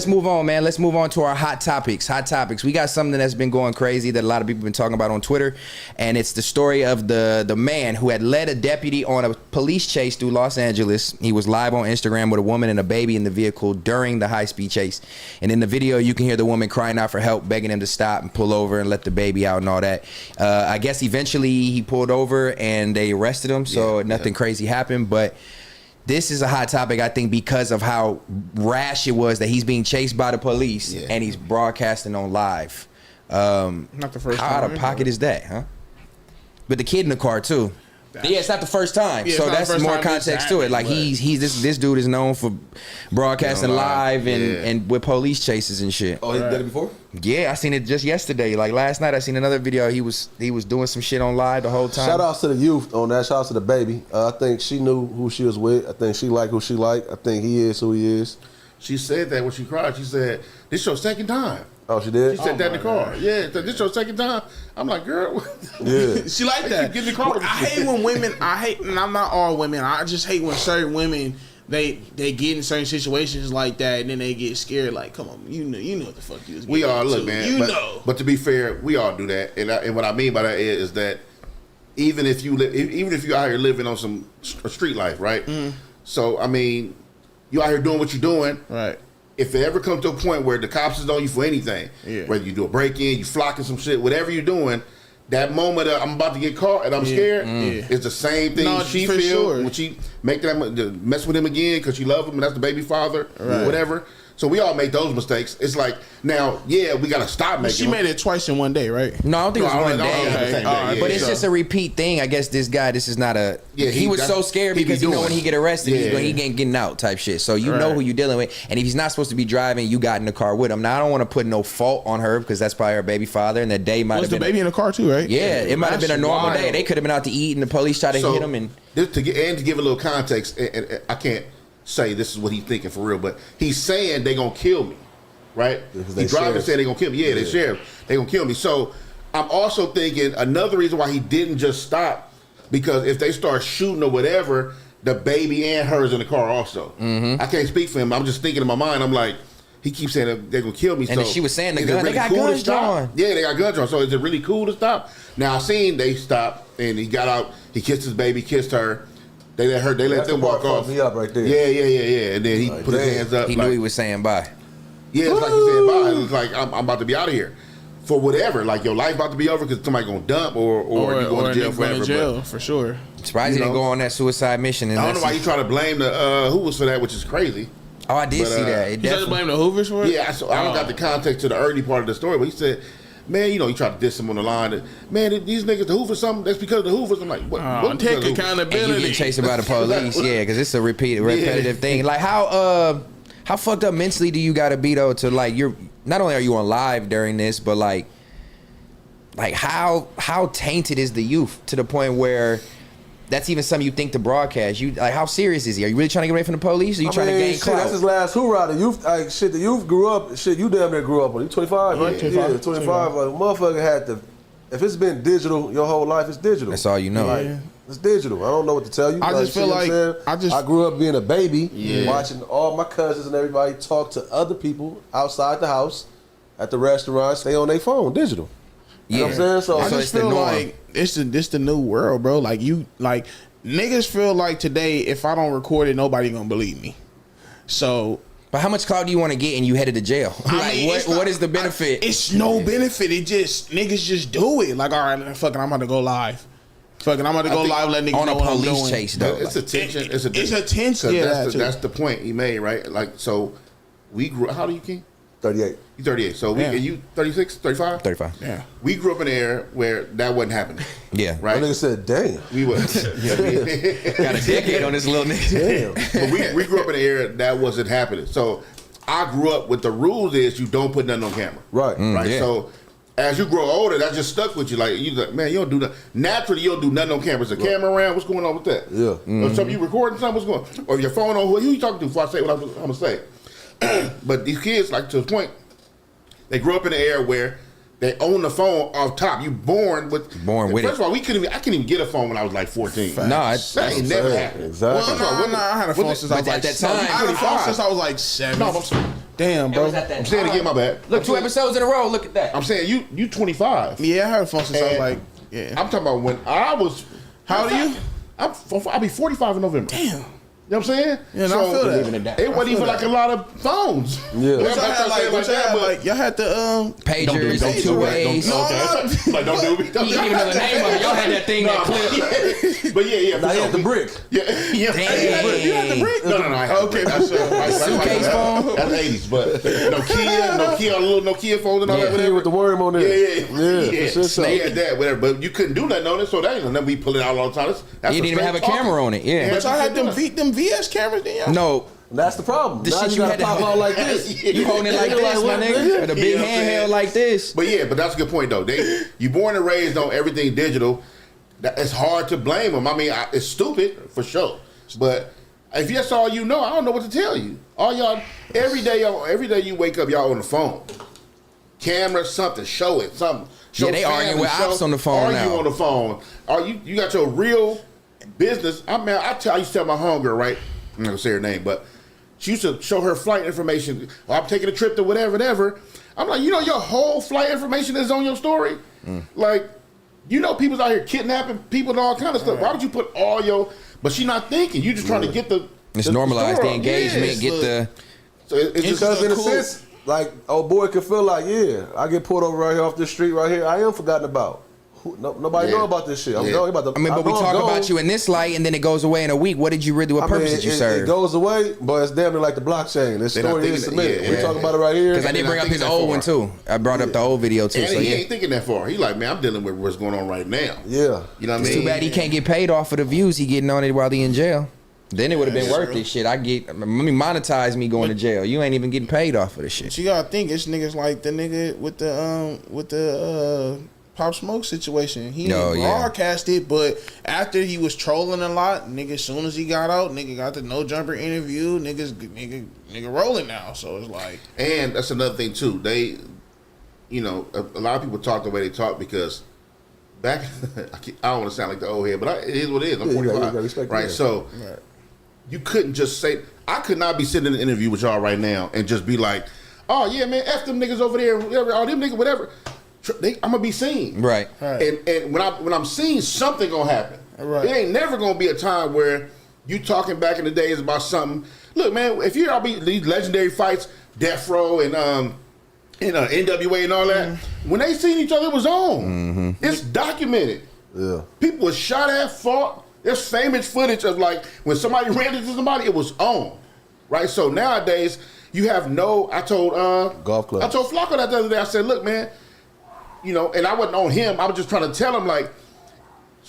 Let's move on, man. Let's move on to our hot topics. Hot topics. We got something that's been going crazy that a lot of people have been talking about on Twitter, and it's the story of the man who had led a deputy on a police chase through Los Angeles. He was live on Instagram with a woman and a baby in the vehicle during the high-speed chase. And in the video, you can hear the woman crying out for help, begging him to stop and pull over and let the baby out and all that. I guess eventually he pulled over and they arrested him, so nothing crazy happened, but this is a hot topic, I think, because of how rash it was that he's being chased by the police and he's broadcasting on live. Not the first time. How out of pocket is that, huh? But the kid in the car too. Yeah, it's not the first time, so that's more context to it. Like this dude is known for broadcasting live and with police chases and shit. Oh, he did it before? Yeah, I seen it just yesterday. Like last night, I seen another video. He was doing some shit on live the whole time. Shout out to the youth on that. Shout out to the baby. I think she knew who she was with. I think she liked who she liked. I think he is who he is. She said that when she cried. She said, "This your second time." Oh, she did? She said that in the car. Yeah, this your second time. I'm like, girl. Yeah. She like that. Get in the car. I hate when women. And I'm not all women. I just hate when certain women they get in certain situations like that and then they get scared. Like, come on, you know what the fuck you was. We all look, man. know. But to be fair, we all do that. And what I mean by that is that even if you out here living on some street life, right? Mm. So I mean, you out here doing what you're doing, right? If it ever comes to a point where the cops is on you for anything, whether you do a break-in, you flocking some shit, whatever you're doing, that moment of I'm about to get caught and I'm scared is the same thing she feels when she make that mess with him again because she love him and that's the baby father, whatever. So we all make those mistakes. It's like, now, we got to stop making She made it twice in one day, right? No, I don't think it was one day. Okay. But it's just a repeat thing. I guess this guy, this is not a... he was so scared because you know when he get arrested, he ain't getting out type shit. So you know who you're dealing with. And if he's not supposed to be driving, you got in the car with him. Now, I don't want to put no fault on her because that's probably her baby father. And that day might have been... Was the baby in the car too, right? Yeah, it might have been a normal day. They could have been out to eat and the police tried to hit him. And to give a little context, and I can't say this is what he's thinking for real, but he's saying they going to kill me. Right? He drive and say they're gonna kill me. Yeah, they sheriff. They gonna kill me. So I'm also thinking another reason why he didn't just stop, because if they start shooting or whatever, the baby and her's in the car also. I can't speak for him. I'm just thinking in my mind, I'm like, he keeps saying that they're gonna kill me. And so she was saying the gun, they got guns drawn. Yeah, they got guns drawn. So is it really cool to stop? Now I seen they stopped and he got out, he kissed his baby, kissed her. They let them walk off. Me up right there. Yeah. And then he put his hands up. He knew he was saying bye. Yeah, it's like he said bye. It's like I'm about to be out of here for whatever. Like your life about to be over because somebody gonna dump or you going to jail forever. Jail for sure. Surprised he didn't go on that suicide mission. I don't know why you try to blame the Hoovers for that, which is crazy. Oh, I did see that. You tried to blame the Hoovers for it? Yeah, I don't got the context to the early part of the story, but he said, man, you tried to diss him on the line. Man, these niggas the Hoovers something. That's because of the Hoovers. I'm like, what? Take accountability. And you get chased by the police, because it's a repetitive thing. Like how fucked up mentally do you gotta be though to like you're not only are you on live during this, but like how tainted is the youth to the point where that's even something you think to broadcast? You like how serious is he? Are you really trying to get away from the police? Or are you trying to gain clout? That's his last hoorah. The youth, the youth grew up. Shit, you damn near grew up on. You 25, right? 25. Yeah, 25. Like motherfucker had to. If it's been digital your whole life, it's digital. That's all you know. Like, it's digital. I don't know what to tell you. I just feel like I grew up being a baby, watching all my cousins and everybody talk to other people outside the house, at the restaurant, stay on their phone, digital. You know what I'm saying? So I just feel like it's the new world, bro. Like niggas feel like today, if I don't record it, nobody gonna believe me. So. But how much clout do you want to get and you headed to jail? What is the benefit? It's no benefit. It just niggas just do it. Like, all right, fucking, I'm about to go live. Fucking, I'm about to go live. Let niggas know what I'm doing. On a police chase, though. It's attention. It's attention. Yeah, that's the point he made, right? Like, so we grew. How old are you, Keem? 38. You 38. So you 36, 35? 35. Yeah. We grew up in an era where that wasn't happening. Yeah. Right? That nigga said, damn. We were. Got a decade on this little nigga. Damn. But we grew up in an era that wasn't happening. So I grew up with the rules is you don't put nothing on camera. Right. Right. Yeah. So as you grow older, that just stuck with you. Like, man, you don't do that. Naturally, you don't do nothing on camera. Is the camera around? What's going on with that? Yeah. Or something you recording something? What's going on? Or your phone on? Who you talking to before I say what I'm going to say? But these kids, like, to the point, they grew up in an era where they own the phone off top. You born with it. First of all, I couldn't even get a phone when I was like 14. No, that ain't never happened. Exactly. Well, no, I had a phone since I was like at that time. I had a phone since I was like 7. No, Damn, bro. I'm saying again, my bad. Look, 2 episodes in a row. Look at that. I'm saying you 25. Yeah, I heard phone since I was And like, yeah. I'm talking about when I was. How old are you? I'll be 45 in November. Damn. You know what I'm saying? Yeah, no, I feel that. It wasn't even that. like a lot of phones. Yeah. What y'all had like, y'all had the Pagers, Don't do 2 it. ways. No, Like, don't do me. Don't You do didn't even know the name of it. Y'all had that thing that clip. But yeah, Now for he sure. had the brick. Yeah. Damn. You had the brick? No. I had Okay, the brick. that's Suitcase phone? That's 80s, but Nokia, little Nokia phones and all that, Yeah, whatever. with the worm on there. Yeah. For sure. They had that, whatever. But you couldn't do nothing on it, so that ain't nothing. We pull it out all the time. That's You didn't even have a camera on it. Yeah. But y'all had them VS cameras then, y'all? No. That's the problem. The Now shit you you gotta had to pop hold. out like this. You holding it like Yeah, this, like my what, nigga? nigga? With a big You know what I'm handheld saying? like this. But that's a good point though. You born and raised on everything digital. It's hard to blame them. I mean, it's stupid for sure. But if that's all you know, I don't know what to tell you. All y'all every day you wake up, y'all on the phone, camera, something, show it, something. Show Yeah, they arguing with ops on the phone now. Argue on the phone. Are you got your real business? I used to tell my homegirl, right? I'm not gonna say her name, but she used to show her flight information. I'm taking a trip to whatever. I'm like, your whole flight information is on your story. Like, people's out here kidnapping people and all kind of stuff. Why would you put all your? But she not thinking. You just trying to get the. It's normalized the story. engagement. Yes, Get look. the. So it's just Because in a cool. sense, like, old boy could feel like, yeah, I get pulled over right here off this street right here. I am forgotten about. Nobody Yeah. know about this shit. I'm Yeah. going about the. I mean, but we talk about you in this light, and then it goes away in a week. What did you really? What purpose did you It serve? goes away, but it's damn near like the blockchain. This They're not story thinking is that- submitted. yeah, We yeah. talk about it right here. Because I And did they're bring not up his thinking old that one far. too. I brought up the old video too. And So he yeah. ain't thinking that far. He like, man, I'm dealing with what's going on right now. Yeah. You know what I It's mean? too bad he can't get paid off of the views he getting on it while he in jail. Then it would have been worth it. Shit, let me monetize me going to jail. You ain't even getting paid off of the shit. But you gotta think it's niggas like the nigga with the Pop Smoke situation. He didn't broadcast it, but after he was trolling a lot, nigga, as soon as he got out, nigga got the No Jumper interview, nigga rolling now. So it's like, And that's another thing too. They, a lot of people talk the way they talk because back, I don't want to sound like the old head, but it is what it is. I'm Yeah, you 45, gotta respect right? that. So you couldn't just say. I could not be sitting in an interview with y'all right now and just be like, "Oh yeah, man, f them niggas over there, whatever, all them niggas, whatever." I'm gonna be seen, Right. And when I'm seen, something gonna happen. Right. It ain't never gonna be a time where you talking back in the days about something. Look, man, if you're all be these legendary fights, Death Row and NWA and all that, when they seen each other, it was on. It's documented. Yeah. People was shot at, fought. There's famous footage of like when somebody ran into somebody, it was on, right? So nowadays you have I told Golf club. I told Flacco that the other day. I said, look, man, and I wasn't on him. I was just trying to tell him like,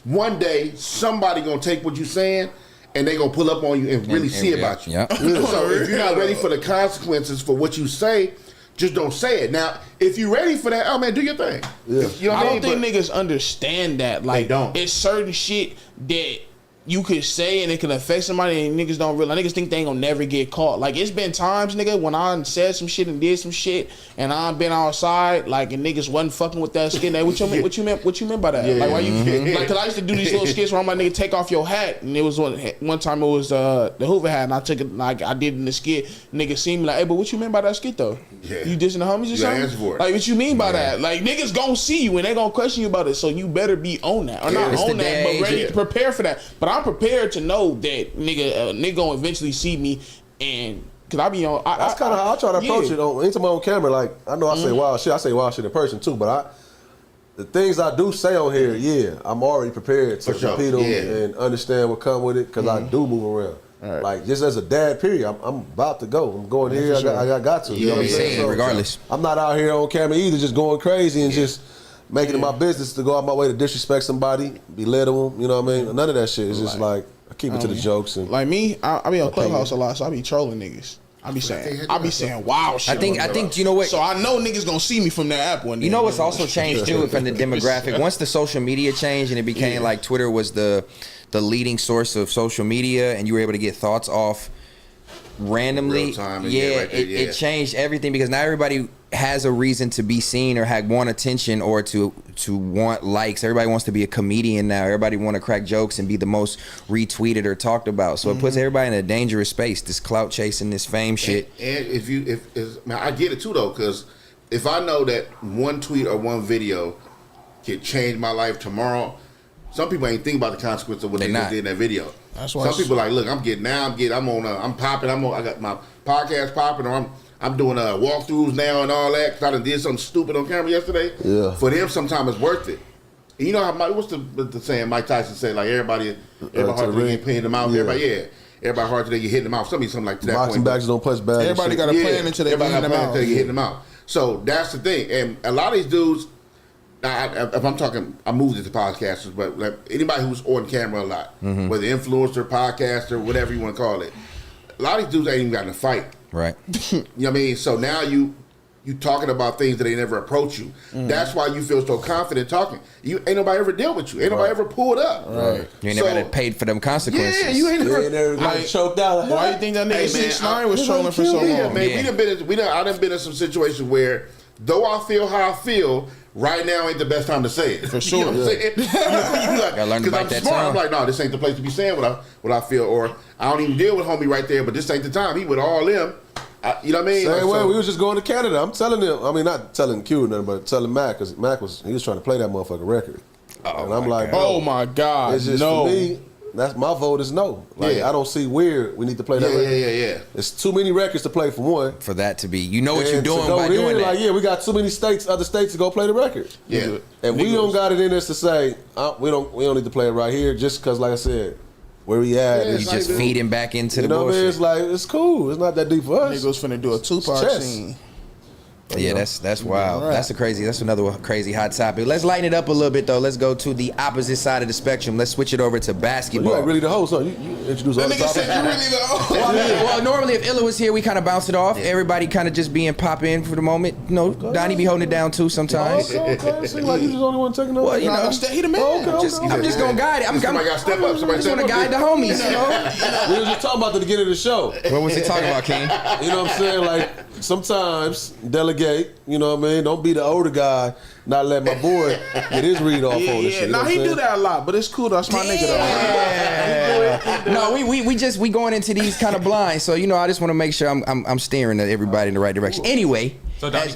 one day somebody gonna take what you saying and they gonna pull up on you and really see about you. Yeah. So if you're not ready for the consequences for what you say, just don't say it. Now, if you're ready for that, oh man, do your thing. Yeah. You know what I I don't mean? think niggas understand that. Like, don't. It's certain shit that you could say and it can affect somebody, and niggas don't realize. Niggas think they ain't gonna never get caught. Like, it's been times, nigga, when I said some shit and did some shit, and I been outside, like, and niggas wasn't fucking with that skin. Like, what you meant by that? Yeah. Like, why you? Mhm. Like, cause I used to do these little skits where I'm like, nigga, take off your hat, and it was one time it was the Hoover hat, and I took it like I did in the skit. Niggas see me like, hey, but what you meant by that skit though? Yeah. You dissing the homies or You gotta something? answer for it. Like, what you mean by that? Like, niggas gonna see you and they gonna question you about it, so you better be on that or not It's the on that, day but age, ready yeah. to prepare for that. But I'm prepared to know that nigga gonna eventually see me, and cause I be on. That's kind of how I try to approach yeah. it. Anytime I'm on camera, like, I know I say wild shit. I say wild shit in person too, but the things I do say on here, I'm already prepared to For sure, repeat them yeah. and understand what come with it, because I do move around. Right. Like, just as a dad, period, I'm about to go. I'm going here. for sure. I got to. Yeah, You know what I'm be saying? seen, regardless. I'm not out here on camera either, just going crazy and just making it my business to go out my way to disrespect somebody, belittle them. You know what I mean? None of that shit. It's just like I keep it to the jokes and. Like me, I be on Clubhouse a lot, so I be trolling niggas. I be saying wild shit. I think you know what. So I know niggas gonna see me from that app one day. You know what's also changed too from the demographic. Once the social media changed and it became like Twitter was the leading source of social media, and you were able to get thoughts off randomly, Real time, it changed everything because now everybody has a reason to be seen or want attention or to want likes. Everybody wants to be a comedian now. Everybody want to crack jokes and be the most retweeted or talked about. So it puts everybody in a dangerous space. This clout chasing, this fame shit. And man, I get it too though, because if I know that one tweet or one video can change my life tomorrow, some people ain't think about the consequence of what they just did in that video. That's why some people like, look, I'm popping, I got my podcast popping, or I'm doing walkthroughs now and all that because I done did something stupid on camera yesterday. Yeah. For them, sometimes it's worth it. And you know how what's the saying Mike Tyson said, like everybody hard to get paying them out. Yeah. Everybody hard to get hitting them out. Something like that. Boxing bags don't punch bad. Everybody got a plan until they hitting them out. Yeah. Hitting them out. So that's the thing. And a lot of these dudes, if I'm talking, I moved into podcasters, but like anybody who's on camera a lot, whether influencer, podcaster, whatever you want to call it, a lot of these dudes ain't even gotten a fight. Right. You know what I mean? So now you talking about things that they never approach you. That's why you feel so confident talking. Ain't nobody ever dealt with you. Ain't nobody ever pulled up. Right. You ain't never paid for them consequences. Yeah, you ain't never like choked out. Why you think that nigga 6ix9ine was trolling for so long? Yeah, man. I done been in some situations where, though I feel how I feel, right now ain't the best time to say it. For sure. You know what I'm saying? Gotta learn to bite I'm that smart. tongue. I'm like, no, this ain't the place to be saying what I feel, or I don't even deal with homie right there, but this ain't the time. He with all them. You know what I mean? Same way, so, we was just going to Canada. I'm telling him, I mean, not telling Q or nothing, but telling Mac, because Mac was trying to play that motherfucking record. And I'm like, bro, oh my God, it's just no. for me, that's my vote is no. Like, Yeah. I don't see where we need to play that record. Yeah. It's too many records to play for one. For that to be, you know what you're And to doing go by there, doing that. like, yeah, we got too many other states to go play the record. Yeah. And we don't got it in us to say, we don't need to play it right here just because, like I said, where we at. Yeah, is You just feed him back into the you know what I mean? bullshit. It's like, it's cool. It's not that deep for us. Niggas finna do a Tupac chess. scene. Yeah, that's wild. Right. That's another crazy hot topic. Let's lighten it up a little bit though. Let's go to the opposite side of the spectrum. Let's switch it over to But basketball. you ain't really the host, huh? You introduce all That the nigga said topics. you really the Well, I mean, well, normally if Illa was here, we kind of bounce it off. Everybody kind of just being pop in for the moment. You know, Donny be holding it down too sometimes. Okay. Seem like you just the only one taking over. Well, you know, He the man. I'm just gonna guide it. Somebody got to step up. Somebody just want to guide the homies. You know. We were just talking about the beginning of the show. What was he talking about, Keem? You know what I'm saying? Like, sometimes delegate, you know what I mean? Don't be the older guy, not let my boy get his read off on this Yeah, shit. You know nah, what I'm he saying? do that a lot, but it's cool. That's my nigga though. No, we going into these kind of blind. So you know, I just want to make sure I'm steering everybody in the right direction. Anyway, So Donny,